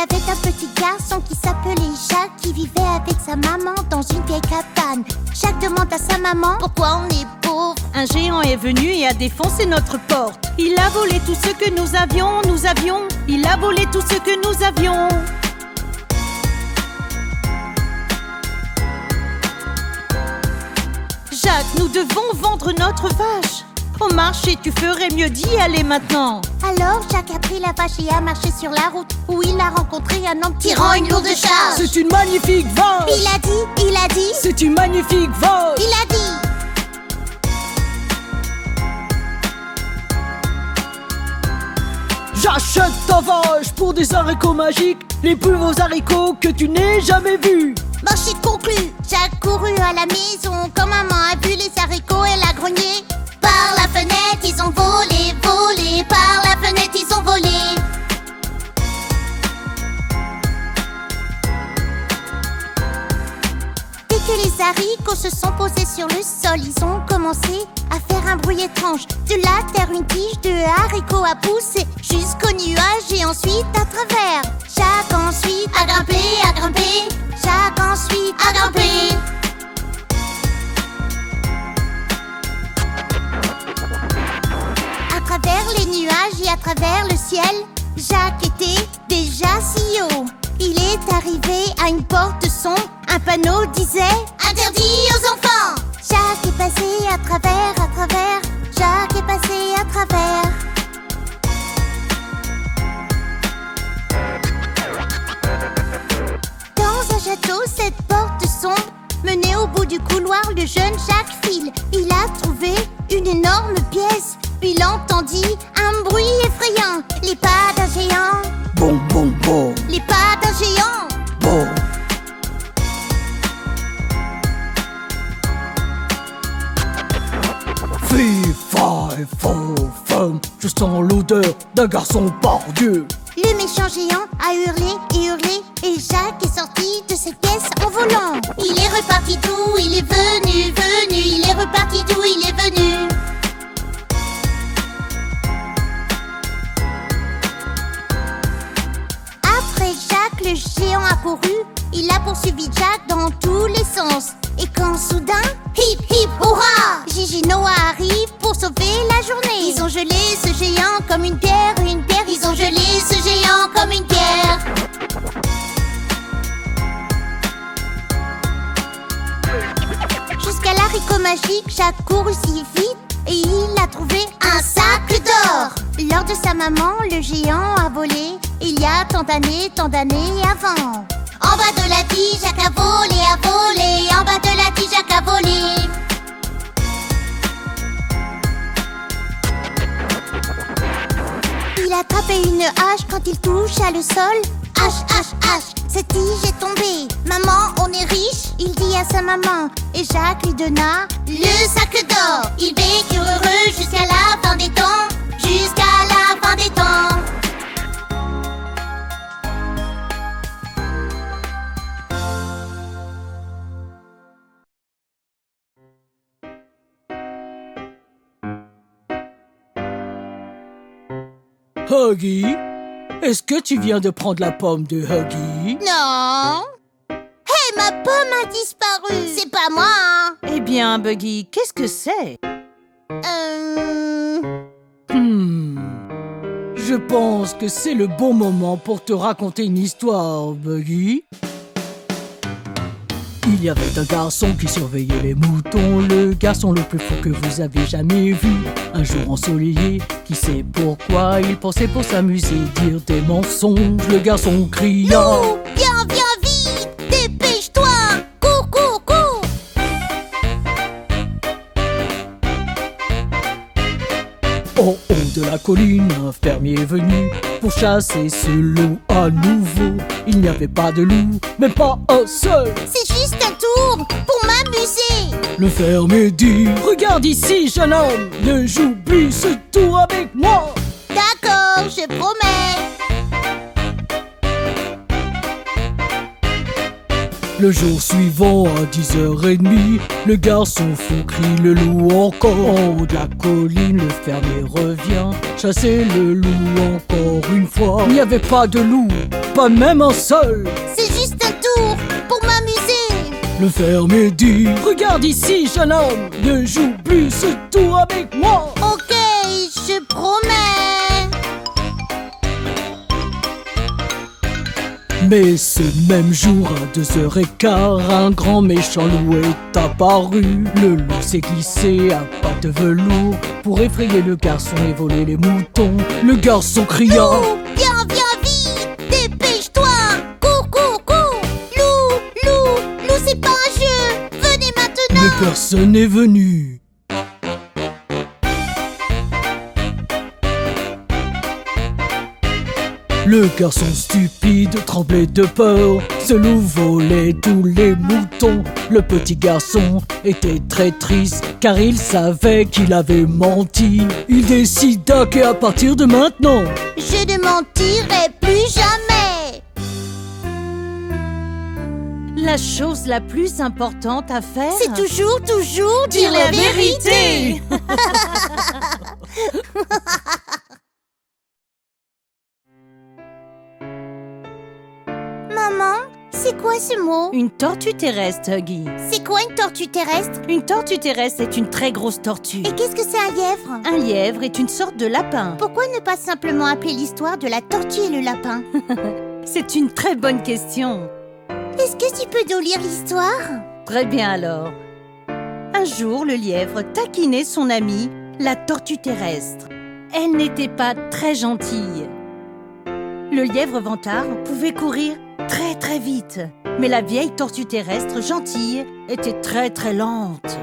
avait un petit garçon qui s'appelait Jacques, qui vivait avec sa maman dans une vieille cabane. Jacques demande à sa maman pourquoi on est pauvre. Un géant est venu et a défoncé notre porte. Il a volé tout ce que nous avions. Il a volé tout ce que nous avions. Jacques, nous devons vendre notre vache. Au marché, tu ferais mieux d'y aller maintenant. Alors Jacques a pris la vache et a marché sur la route, où il a rencontré un homme tirant une lourde charge. C'est une magnifique vache. Il a dit. C'est une magnifique vache. Il a dit. J'achète ta vache pour des haricots magiques, les plus beaux haricots que tu n'aies jamais vus. Marché conclu. Jacques courut à la maison. Quand maman a vu les haricots, elle a grogné. Par la fenêtre, ils ont volé. Par la fenêtre, ils ont volé. Dès que les haricots se sont posés sur le sol, ils ont commencé à faire un bruit étrange. De la terre, une tige de haricots a poussé jusqu'au nuage et ensuite à travers. Jacques ensuite a grimpé. Jacques ensuite a grimpé. À travers les nuages et à travers le ciel, Jacques était déjà si haut. Il est arrivé à une porte sombre. Un panneau disait « Interdit aux enfants ». Jacques est passé à travers. Jacques est passé à travers. Dans un château, cette porte sombre menait au bout du couloir. Le jeune Jacques file. Il a trouvé une énorme pièce. Il entendit un bruit effrayant. Les pas d'un géant. Bon, bon, bon. Les pas d'un géant. Bon. Fee, fi, fo, fum. Je sens l'odeur d'un garçon pardieu. Le méchant géant a hurlé et Jacques est sorti de cette pièce en volant. Il est reparti d'où il est venu. Il est reparti d'où il est venu. Après Jacques, le géant a couru. Il a poursuivi Jacques dans tous les sens. Et quand soudain, hip hip hurrah, Gigi Noah arrive pour sauver la journée. Ils ont gelé ce géant comme une pierre. Ils ont gelé ce géant comme une pierre. Jusqu'à l'haricot magique, Jacques courut si vite et il a trouvé un sac d'or. Lors de sa maman, le géant a volé. Il y a tant d'années avant. En bas de la tige, Jacques a volé. En bas de la tige, Jacques a volé. Il a attrapé une hache quand il toucha le sol. Hache, cette tige est tombée. Maman, on est riche, il dit à sa maman. Et Jacques lui donna le sac d'or. Ils vécurent heureux jusqu'à la fin des temps. Jusqu'à la fin des temps. Huggy, est-ce que tu viens de prendre la pomme de Huggy? Non. Hé, ma pomme a disparu. C'est pas moi, hein. Eh bien, Buggy, qu'est-ce que c'est? Je pense que c'est le bon moment pour te raconter une histoire, Buggy. Il y avait un garçon qui surveillait les moutons, le garçon le plus fou que vous avez jamais vu. Un jour ensoleillé, qui sait pourquoi, il pensait pour s'amuser dire des mensonges. Le garçon cria: Lou, viens vite, dépêche-toi, cours. Au haut de la colline, un fermier est venu pour chasser ce loup à nouveau. Il n'y avait pas de loup, même pas un seul. C'est juste un tour pour m'amuser. Le fermier dit: regarde ici, jeune homme, ne joue plus ce tour avec moi. D'accord, je promets. Le jour suivant à 10h30, le garçon fou crie le loup encore. En haut de la colline, le fermier revient chasser le loup encore une fois. Il n'y avait pas de loup, pas même un seul. C'est juste un tour pour m'amuser. Le fermier dit: regarde ici, jeune homme, ne joue plus ce tour avec moi. Ok, je promets. Mais ce même jour, à 2h15, un grand méchant loup est apparu. Le loup s'est glissé à pattes de velours pour effrayer le garçon et voler les moutons. Le garçon cria: Loup, viens vite, dépêche-toi. Cours, cours, cours. Loup, c'est pas un jeu. Venez maintenant. mais personne n'est venu. Le garçon stupide tremblait de peur. Ce loup volait tous les moutons. Le petit garçon était très triste car il savait qu'il avait menti. Il décida qu'à partir de maintenant, Je ne mentirai plus jamais. La chose la plus importante à faire, C'est toujours dire la vérité. Maman, c'est quoi ce mot? Une tortue terrestre, Huggy. C'est quoi une tortue terrestre? Une tortue terrestre est une très grosse tortue. Et qu'est-ce que c'est un lièvre? Un lièvre est une sorte de lapin. Pourquoi ne pas simplement appeler l'histoire de la tortue et le lapin? C'est une très bonne question. Est-ce que tu peux nous lire l'histoire? Très bien alors. Un jour, le lièvre taquinait son amie, la tortue terrestre. Elle n'était pas très gentille. Le lièvre vantard pouvait courir très très vite, mais la vieille tortue terrestre gentille était très très lente.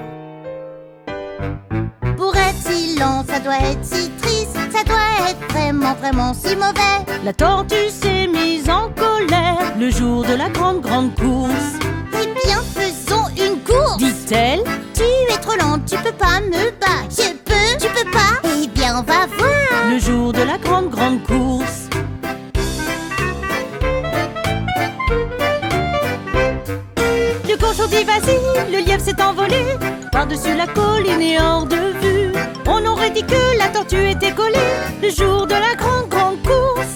Pour être si lent, ça doit être si triste. Ça doit être vraiment si mauvais. La tortue s'est mise en colère le jour de la grande course. Eh bien, faisons une course. Dit-elle, Tu es trop lente, tu peux pas me battre. Je peux, tu peux pas. Eh bien, on va voir. le jour de la grande course. Le cochon dit vas-y, le lièvre s'est envolé par-dessus la colline et hors de vue. On aurait dit que la tortue était collée le jour de la grande course.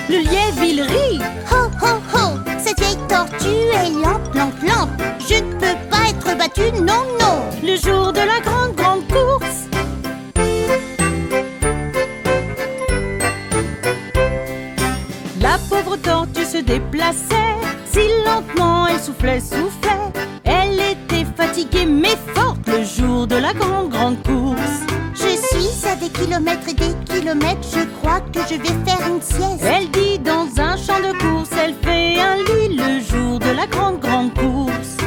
Le lièvre il rit. Ho, ho, ho. Cette vieille tortue est lente, lente, lente. Je ne peux pas être battue, non, non. Le jour de la grande course. La pauvre tortue se déplaçait si lentement, elle soufflait. Elle était fatiguée mais forte le jour de la grande course. Je suis à des kilomètres et des kilomètres. Je crois que je vais faire une sieste. Elle dit dans un champ de course, elle fait un lit le jour de la grande course.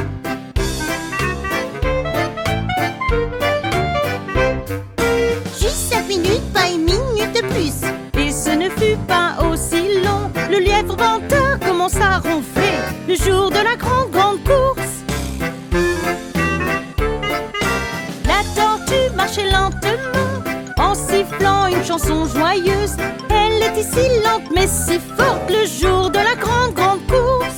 Juste 5 minutes, pas une minute de plus. Et ce ne fut pas aussi long. Le lièvre vantard commença à ronfler le jour de la grande course. La tortue marchait lentement en sifflant une chanson joyeuse. Elle était si lente mais si forte le jour de la grande course.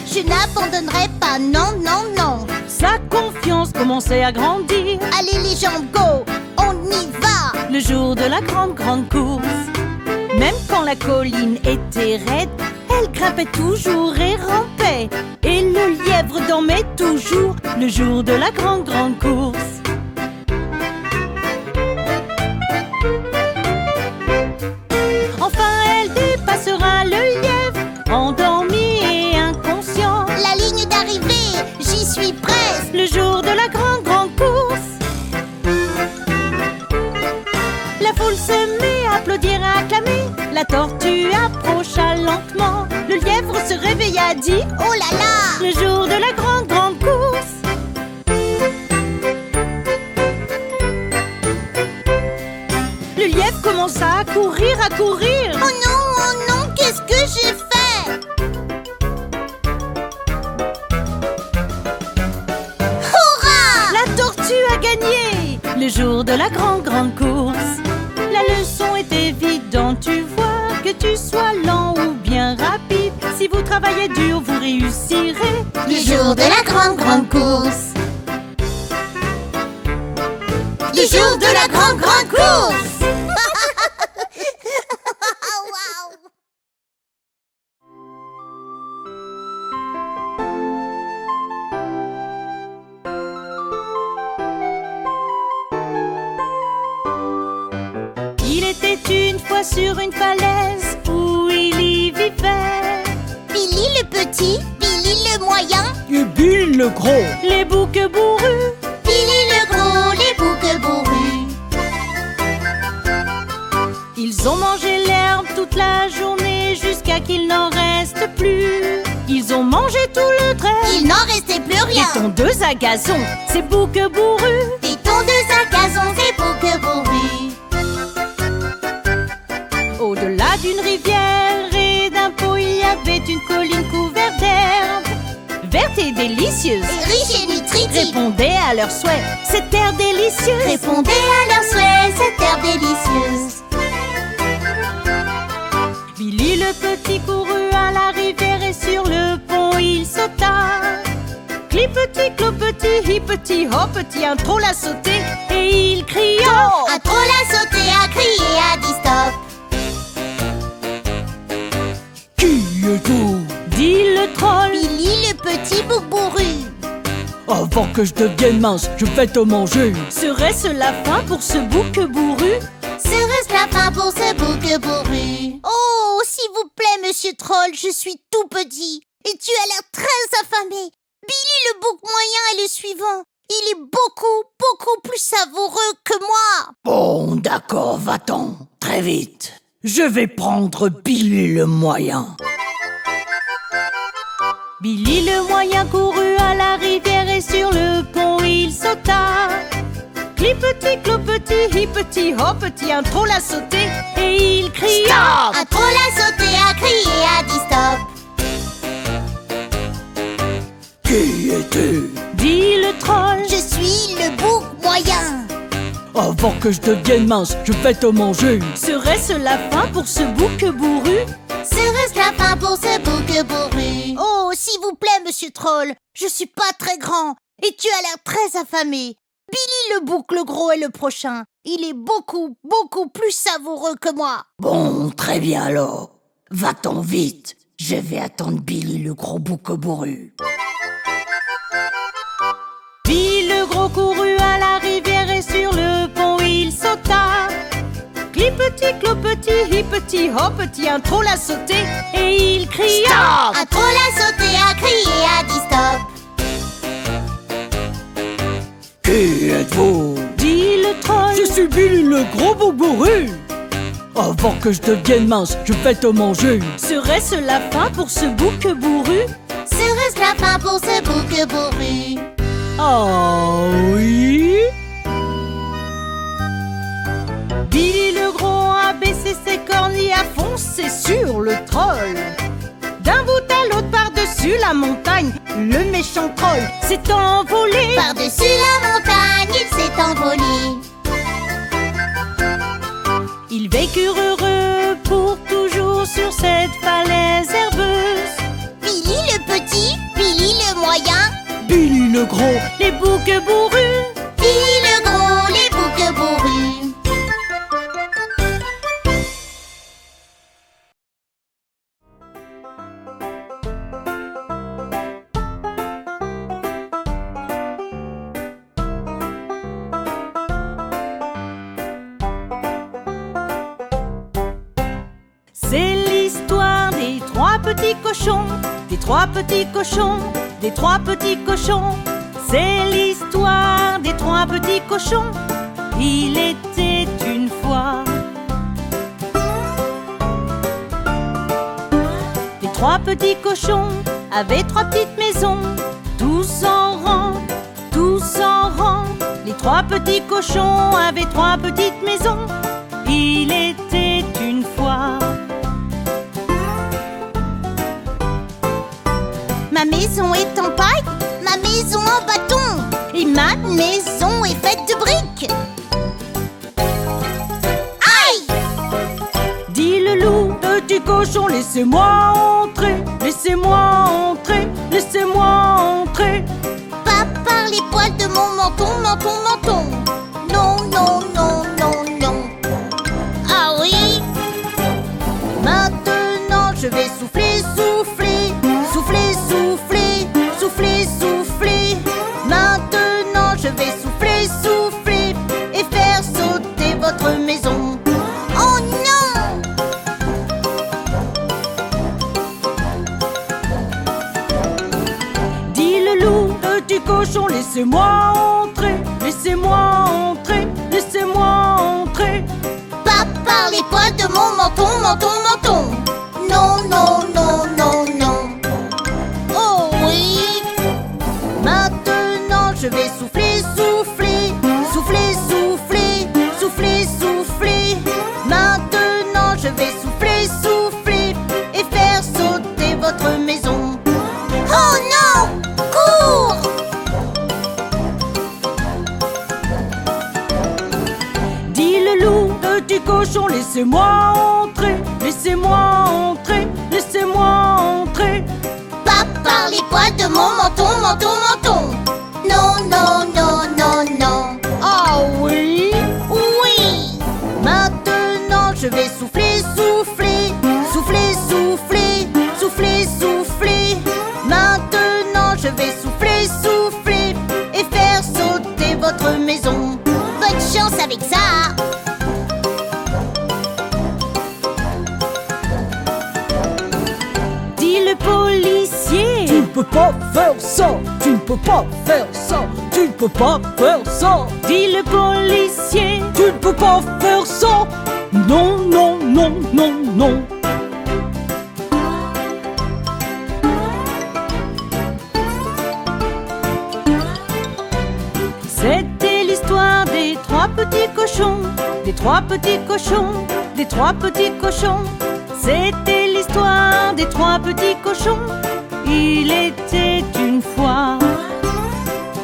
Je n'abandonnerai pas, non, non, non. Sa confiance commençait à grandir Allez les jambes, go, on y va. le jour de la grande course. Même quand la colline était raide, elle grimpait toujours et rampait. Et le lièvre dormait toujours le jour de la grande course. Enfin elle dépassera le lièvre, endormi et inconscient. La ligne d'arrivée, j'y suis presque. Le jour de la grande course. La foule se met à applaudir et à acclamer. La tortue approcha lentement. Le lièvre se réveilla, dit Oh là là. le jour de la grande course. Le lièvre commença à courir. Oh non, qu'est-ce que j'ai fait? Hurrah! La tortue a gagné le jour de la grande course. La leçon tu vois, que tu sois lent ou bien rapide, si vous travaillez dur, vous réussirez. Le jour de la grande, grande course. Le jour de la grande, grande course. Waouh. Il était une fois sur une falaise où il y vivait Billy le petit, Billy le moyen, Et Bill le gros. les boucs bourrus. Billy le gros, les boucs bourrus. Ils ont mangé l'herbe toute la journée jusqu'à qu'il n'en reste plus. Ils ont mangé tout le trait. Il n'en restait plus rien. Des tondeuses à gazon, ces boucs bourrus. Des tondeuses à gazon, des boucs bourrus. Au-delà d'une rivière et d'un pot, il y avait une colline couverte d'herbe, verte et délicieuse. Et riche et nutritive. Répondez à leurs souhaits, cette terre délicieuse. Répondez à leurs souhaits, cette terre délicieuse. Billy le petit courut à la rivière et sur le pont il sauta. Clipeti, clopeti, hippeti, hoppeti, un troll a sauté et il cria. Un troll a sauté, a crié, a dit stop. Qui es-tu? Dit le troll. Billy le petit bouc bourru. Avant que je devienne mince, je vais te manger. Serait-ce la fin pour ce bouc bourru? Serait-ce la fin pour ce bouc bourru? Oh, s'il vous plaît, monsieur Troll, je suis tout petit. Et tu as l'air très affamé. Billy le bouc moyen est le suivant. Il est beaucoup plus savoureux que moi. Bon, d'accord, va-t'en. Très vite. Je vais prendre Billy le moyen. Billy le moyen courut à la rivière et sur le pont il sauta. Clipeti, clopeti, hippeti, hoppeti, un troll a sauté et il cria. Un troll a sauté, a crié, a dit stop. Qui es-tu? Dit le troll. Je suis le bouc moyen. Avant que je devienne mince, je vais te manger. Serait-ce la fin pour ce bouc bourru? Serait-ce la fin pour ce bouc bourru? Oh, s'il vous plaît, monsieur Troll, je suis pas très grand et tu as l'air très affamé. Billy le bouc le gros est le prochain. Il est beaucoup plus savoureux que moi. Bon, très bien alors. Va-t'en vite. Je vais attendre Billy le gros bouc bourru. Billy le gros courut à la rivière et sur le pont il sauta. Clipeti, clopeti, hippeti, hoppeti, un troll a sauté et il cria. Un troll a sauté, a crié, a dit stop. Qui êtes-vous? Dit le troll. Je suis Billy le gros bouc bourru. Avant que je devienne mince, je vais te manger. Serait-ce la fin pour ce bouc bourru? Serait-ce la fin pour ce bouc bourru? Ah oui? Billy le gros a baissé ses cornes et a foncé sur le troll. D'un bout à l'autre par-dessus la montagne, le méchant troll s'est envolé. Par-dessus la montagne, il s'est envolé. Ils vécurent heureux pour toujours sur cette falaise herbeuse. Billy le petit, Billy le moyen, Billy le gros. Les boucs bourrus. Billy le gros, les boucs bourrus. C'est l'histoire des trois petits cochons, des trois petits cochons, des trois petits cochons. C'est l'histoire des trois petits cochons. Il était une fois. Les trois petits cochons avaient trois petites maisons, tous en rang, tous en rang. Les trois petits cochons avaient trois petites maisons. Il était une fois. Ma maison est en paille, ma maison en bâton, et ma maison est faite de briques. Aïe! Dit petit cochon, laissez-moi entrer. Laissez-moi entrer, laissez-moi entrer. Pas par les poils de mon menton, menton, menton. Non, non, non, non, non. Ah oui. Maintenant je vais souffler, souffler. Souffler, souffler, souffler, souffler. Maintenant je vais souffler, souffler et faire sauter votre maison. Oh non! Dit le loup, petit cochon, laissez-moi entrer. Laissez-moi entrer, laissez-moi entrer. Pas par les poils de mon menton, menton, menton. Non, non, non, non, non. Oh oui. Maintenant je vais souffler, souffler. Souffler, souffler, souffler, souffler. Maintenant je vais souffler, souffler et faire sauter votre maison. Oh non! Cours! Dit le loup, petit cochon, laissez-moi entrer. Laissez-moi entrer, laissez-moi entrer. Pas par les poils de mon menton, menton, menton. Non, non, non, non, non. Ah oui. Oui. Maintenant je vais souffler, souffler. Souffler, souffler, souffler, souffler. Maintenant je vais souffler, souffler et faire sauter votre maison. Bonne chance avec ça. Dit le policier. Tu ne peux pas faire ça, tu ne peux pas faire ça, tu ne peux pas faire ça, Dit le policier. tu ne peux pas faire ça. Non, non, non, non, non. C'était l'histoire des trois petits cochons, des trois petits cochons, des trois petits cochons. C'était l'histoire des trois petits cochons. Il était une fois.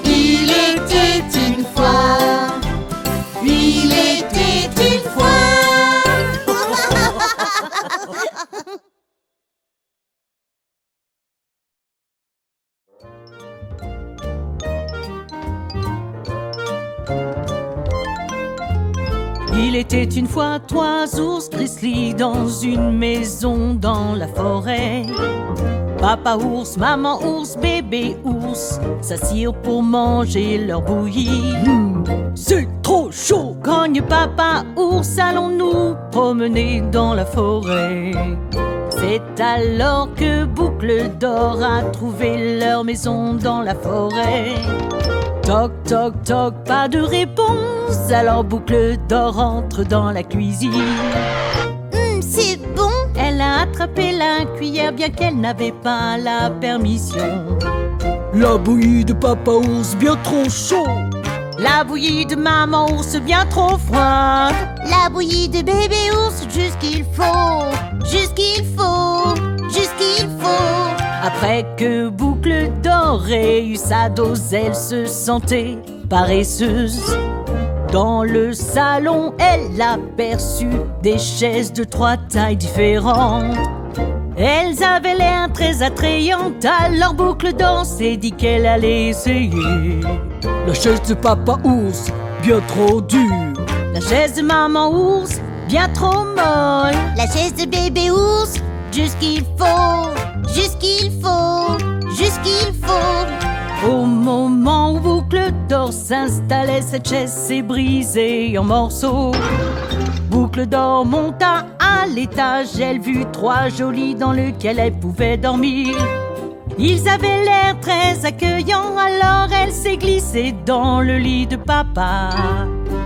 Il était une fois. Il était une fois. Il était une fois trois ours grizzly dans une maison dans la forêt. Papa ours, maman ours, bébé ours s'assirent pour manger leur bouillie. C'est trop chaud. Cogne papa ours, allons nous promener dans la forêt. C'est alors que Boucle d'Or a trouvé leur maison dans la forêt. Toc, toc, toc, pas de réponse. Alors Boucle d'Or entre dans la cuisine. C'est bon. Elle a attrapé la cuillère bien qu'elle n'avait pas la permission. La bouillie de papa ours bien trop chaud. La bouillie de maman ours bien trop froide. La bouillie de bébé ours, juste qu'il faut. Juste qu'il faut. Juste qu'il faut. Après que Boucle d'Or ait eu sa dose, elle se sentait paresseuse. Dans le salon, elle aperçut des chaises de trois tailles différentes. Elles avaient l'air très attrayantes, alors Boucle d'Or s'est dit qu'elle allait essayer. La chaise de papa ours bien trop dure. La chaise de maman ours, bien trop molle. La chaise de bébé ours, juste qu'il faut. Juste qu'il faut. Juste qu'il faut. Au moment où Boucle d'Or s'installait, cette chaise s'est brisée en morceaux. Boucle d'Or monta à l'étage, elle vit trois jolis dans lequel elle pouvait dormir. Ils avaient l'air très accueillants, alors elle s'est glissée dans le lit de papa.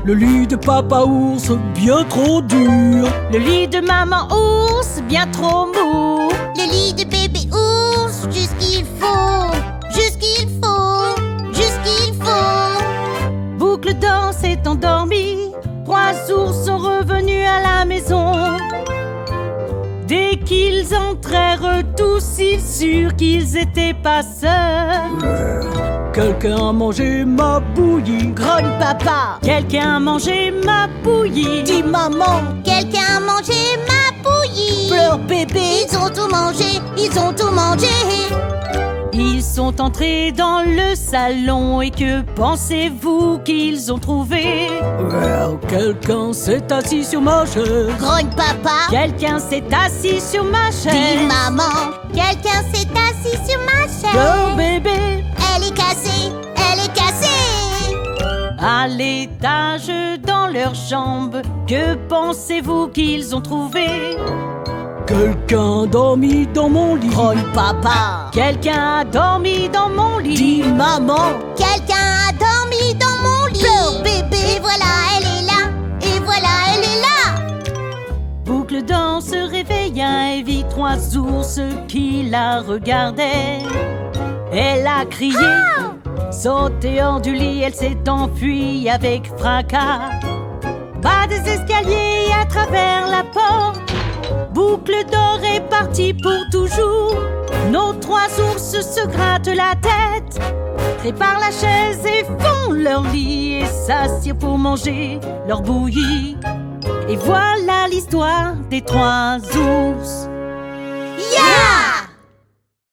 Le lit de papa ours bien trop dur. Le lit de maman ours, bien trop mou. Le lit de bébé ours, juste qu'il faut. Juste qu'il faut. Juste qu'il faut. Boucle d'Or s'est endormie. Trois ours sont revenus à la maison. Dès qu'ils entrèrent tous, ils surent qu'ils étaient pas seuls. Quelqu'un a mangé ma bouillie. Grogne papa. Quelqu'un a mangé ma bouillie. Dis maman. Quelqu'un a mangé ma bouillie. bouilli. Pleure bébé. Ils ont tout mangé, ils ont tout mangé. Ils sont entrés dans le salon et que pensez-vous qu'ils ont trouvé? Well, quelqu'un s'est assis sur ma chaise. Grogne papa. Quelqu'un s'est assis sur ma Dis chaise. maman. Quelqu'un s'est assis sur ma Pleure chaise. bébé. Elle est cassée, elle est cassée. À l'étage dans leurs jambes, que pensez-vous qu'ils ont trouvé? Quelqu'un a dormi dans mon lit. Grogne papa. Quelqu'un a dormi dans mon lit. Dis maman. Quelqu'un a dormi dans mon lit. Pleure bébé. Et voilà, elle est là. Et voilà, elle est là. Boucle d'or se réveilla et vit 3 ours qui la regardaient. Elle a crié, sauté hors du lit, elle s'est enfuie avec fracas. Bas des escaliers à travers la porte, Boucle d'or est partie pour toujours. Nos 3 ours se grattent la tête, préparent la chaise et font leur lit et s'assirent pour manger leur bouillie. Et voilà l'histoire des 3 ours.